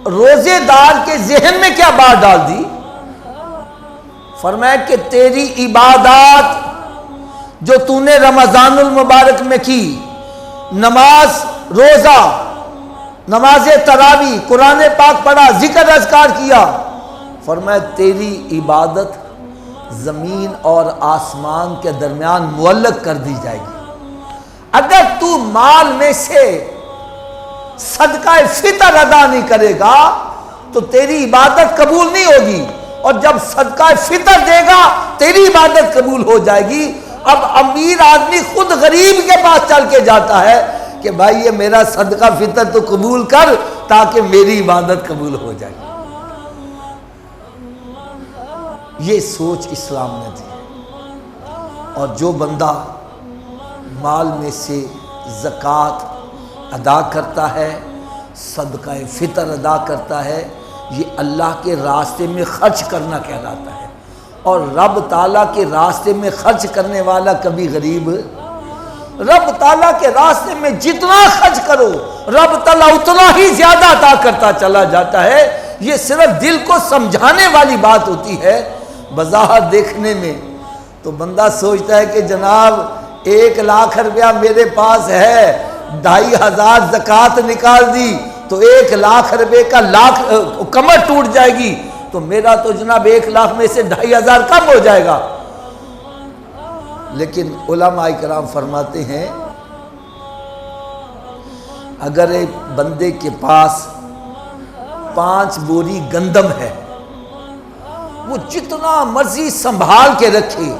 روزے دار کے ذہن میں کیا بات ڈال دی؟ فرمایا کہ تیری عبادات جو تو نے رمضان المبارک میں کی، نماز، روزہ، نماز تراویح، قرآن پاک پڑھا، ذکر اذکار کیا، فرمایا تیری عبادت زمین اور آسمان کے درمیان معلق کر دی جائے گی۔ اگر تو مال میں سے صدقہ فطر ادا نہیں کرے گا تو تیری عبادت قبول نہیں ہوگی، اور جب صدقہ فطر دے گا تیری عبادت قبول ہو جائے گی۔ اب امیر آدمی خود غریب کے پاس چل کے جاتا ہے کہ بھائی یہ میرا صدقہ فطر تو قبول کر تاکہ میری عبادت قبول ہو جائے۔ یہ سوچ اسلام نے دی۔ اور جو بندہ مال میں سے زکوٰۃ ادا کرتا ہے، صدقہ فطر ادا کرتا ہے، یہ اللہ کے راستے میں خرچ کرنا کہلاتا ہے۔ اور رب تعالیٰ کے راستے میں خرچ کرنے والا کبھی غریب، رب تعالیٰ کے راستے میں جتنا خرچ کرو رب تعالیٰ اتنا ہی زیادہ عطا کرتا چلا جاتا ہے۔ یہ صرف دل کو سمجھانے والی بات ہوتی ہے۔ بظاہر دیکھنے میں تو بندہ سوچتا ہے کہ جناب 1,00,000 روپیہ میرے پاس ہے، 2,500 زکوٰۃ نکال دی تو 1,00,000 روپے کا کمر ٹوٹ جائے گی، تو میرا تو جناب 1,00,000 میں سے 2,500 کم ہو جائے گا۔ لیکن علماء کرام فرماتے ہیں اگر ایک بندے کے پاس 5 بوری گندم ہے، وہ جتنا مرضی سنبھال کے رکھے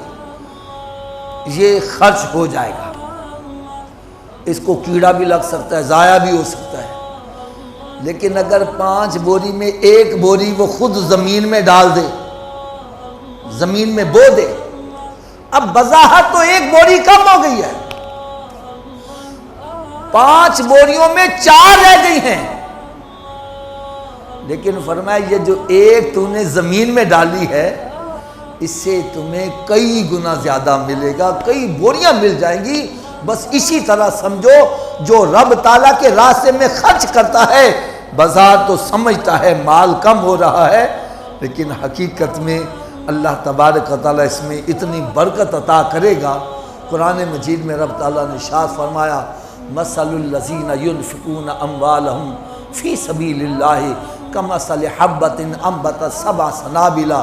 یہ خرچ ہو جائے گا، اس کو کیڑا بھی لگ سکتا ہے، ضائع بھی ہو سکتا ہے۔ لیکن اگر 5 بوری میں 1 بوری وہ خود زمین میں ڈال دے، زمین میں بو دے، اب بظاہر تو 1 بوری کم ہو گئی ہے، 5 بوریوں میں 4 رہ گئی ہیں، لیکن فرمایا یہ جو 1 تو نے زمین میں ڈالی ہے اس سے تمہیں کئی گنا زیادہ ملے گا، کئی بوریاں مل جائیں گی۔ بس اسی طرح سمجھو جو رب تعالیٰ کے راستے میں خرچ کرتا ہے بازار تو سمجھتا ہے مال کم ہو رہا ہے، لیکن حقیقت میں اللہ تبارک و تعالیٰ اس میں اتنی برکت عطا کرے گا۔ قرآن مجید میں رب تعالیٰ نے ارشاد فرمایا مثل الذین ينفقون اموالهم فی سبیل اللہ کمثل حبۃ انبتت 7 سنابل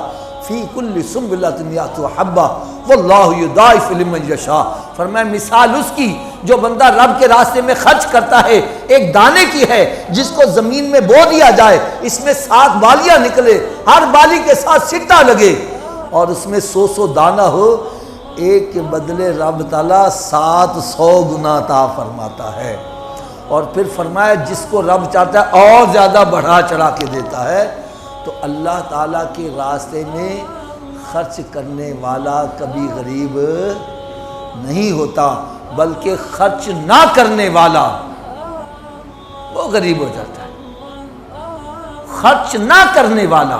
فی کل سنبلۃ مئۃ حبۃ واللہ یضاعف لمن یشاء۔ فرمایا مثال اس کی جو بندہ رب کے راستے میں خرچ کرتا ہے ایک دانے کی ہے جس کو زمین میں بو دیا جائے، اس میں 7 بالیاں نکلے، ہر بالی کے ساتھ سٹا لگے اور اس میں 100 دانہ ہو، ایک کے بدلے رب تعالیٰ 700 گنا عطا فرماتا ہے۔ اور پھر فرمایا جس کو رب چاہتا ہے اور زیادہ بڑھا چڑھا کے دیتا ہے۔ تو اللہ تعالیٰ کے راستے میں خرچ کرنے والا کبھی غریب نہیں ہوتا، بلکہ خرچ نہ کرنے والا وہ غریب ہو جاتا ہے۔ خرچ نہ کرنے والا،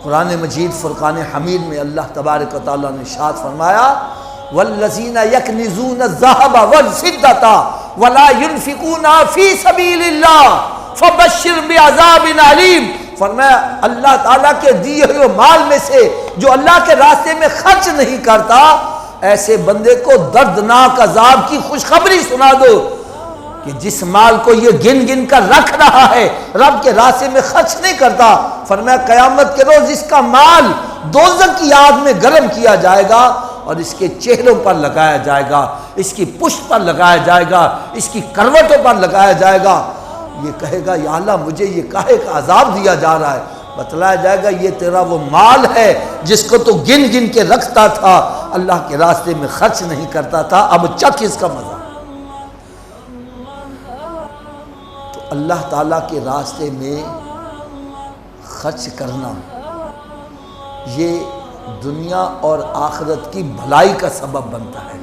قرآن مجید فرقان حمید میں اللہ تبارک و تعالیٰ نے ارشاد فرمایا والذین یکنزون الذھب والفضة ولا ينفقونها فی سبیل اللہ فبشر بعذاب علیم۔ فرمایا اللہ تعالیٰ کے دیے ہوئے مال میں سے جو اللہ کے راستے میں خرچ نہیں کرتا، ایسے بندے کو دردناک عذاب کی خوشخبری سنا دو کہ جس مال کو یہ گن گن کر رکھ رہا ہے رب کے راستے میں خرچ نہیں کرتا، فرمایا قیامت کے روز اس کا مال دوزخ کی آگ میں گرم کیا جائے گا اور اس کے چہروں پر لگایا جائے گا، اس کی پشت پر لگایا جائے گا، اس کی کروٹوں پر لگایا جائے گا۔ یہ کہے گا یا اللہ مجھے یہ کاہے کا عذاب دیا جا رہا ہے؟ بتلایا جائے گا یہ تیرا وہ مال ہے جس کو تو گن گن کے رکھتا تھا، اللہ کے راستے میں خرچ نہیں کرتا تھا، اب چکھ اس کا مزہ۔ تو اللہ تعالیٰ کے راستے میں خرچ کرنا یہ دنیا اور آخرت کی بھلائی کا سبب بنتا ہے۔